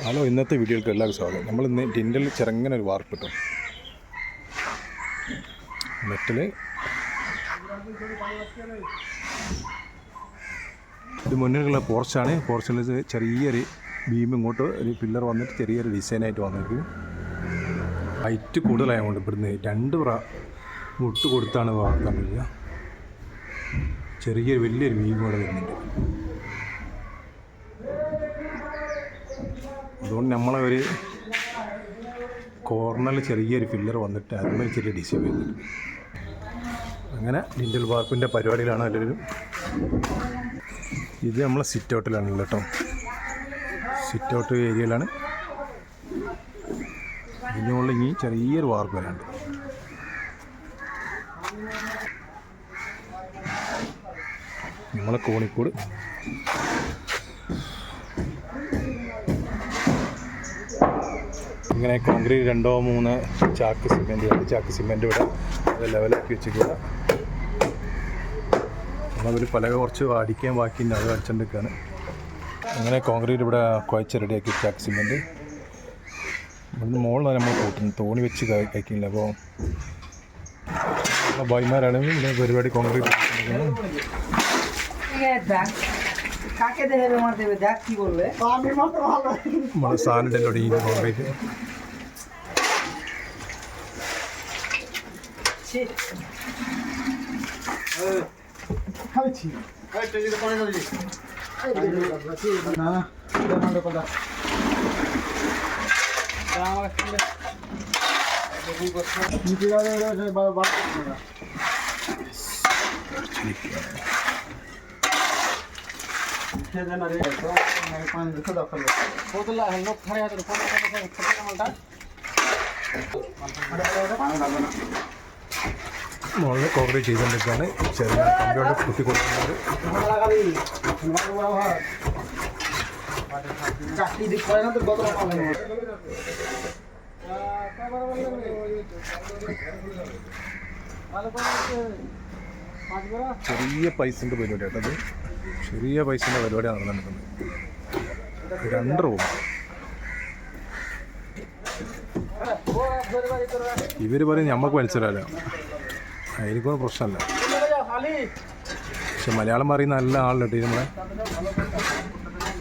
Hello, ഇന്നത്തെ വീഡിയോയ്ക്ക് എല്ലാവർക്കും സ്വാഗതം. നമ്മൾ ഇന്ന് ടിൻഡൽ ചെറുങ്ങനെ ഒരു വാർപ്പ് കിട്ടും. മെറ്റൽ ഇത് മുന്നിലുള്ള പോർച്ചാണ്. പോർച്ചിൽ ചെറിയൊരു ബീം ഇങ്ങോട്ട് ഒരു പില്ലർ വന്നിട്ട് ചെറിയൊരു ഡിസൈനായിട്ട് വന്നിരിക്കും. ഹൈറ്റ് കൂടുതലായതുകൊണ്ട് ഇവിടുന്ന് 2 മുട്ട് കൊടുത്താണ് വാർക്കാൻ കഴിയുക. ചെറിയൊരു വലിയൊരു ബീം കൂടെ വരുന്നുണ്ട്. അതുകൊണ്ട് നമ്മളെ ഒരു കോർണറിൽ ചെറിയൊരു ഫില്ലർ വന്നിട്ട് അതിന്മേൽ ചെറിയ ഡിസൈൻ വരുന്നുണ്ട്. അങ്ങനെ ടിൻഡൽ വാർപ്പിൻ്റെ പരിപാടിയിലാണ് എല്ലാവരും. ഇത് നമ്മളെ സിറ്റ് ഔട്ടിലാണല്ലോ കേട്ടോ. സിറ്റ് ഔട്ട് ഏരിയയിലാണ്. ഇതിനുള്ള ഇനി ചെറിയൊരു വാർപ്പ് വരാനുണ്ട്. നമ്മളെ കോണിക്കോട് ഇങ്ങനെ കോൺക്രീറ്റ് 2-3 ചാക്ക് സിമെൻറ്റ്, 2 ചാക്ക് സിമെൻറ്റ് ഇവിടെ അത് ലെവലാക്കി വെച്ചിരിക്കുക. നമ്മളതിൽ പല കുറച്ച് അടിക്കാൻ ബാക്കിയുണ്ട്, അത് അടിച്ചുകൊണ്ടിരിക്കുകയാണ്. അങ്ങനെ കോൺക്രീറ്റ് ഇവിടെ കുഴച്ച് റെഡിയാക്കി ചാക്ക് സിമെൻറ്റ്. ഇവിടുന്ന് മുകളിലാണ് നമ്മൾ കൂട്ടുന്നത്, തോണി വെച്ച് കഴിക്കില്ല. അപ്പോൾ ബൈമാരാണെങ്കിൽ ഇവിടെ പരിപാടി കോൺക്രീറ്റ് നമ്മുടെ സാധനത്തിൻ്റെ ഈ കോൺക്രീറ്റ് മുകളിൽ കോൺക്രീറ്റ് ചെയ്തുകൊണ്ടിരിക്കുകയാണ്. ചെറിയ കമ്പ്യൂട്ടർ കുത്തി കൊടുക്കുന്നത്. ചെറിയ പൈസൻ്റെ പരിപാടി കേട്ടത്. ചെറിയ പൈസൻ്റെ പരിപാടിയാണ് നടന്നിട്ടുണ്ട്. 2 റൂം. ഇവർ പറയും നമുക്ക് മനസ്സിലാവില്ല, എനിക്കൊന്നും പ്രശ്നമല്ല. പക്ഷെ മലയാളം പറയുന്ന നല്ല ആളുണ്ട് നമ്മളെ.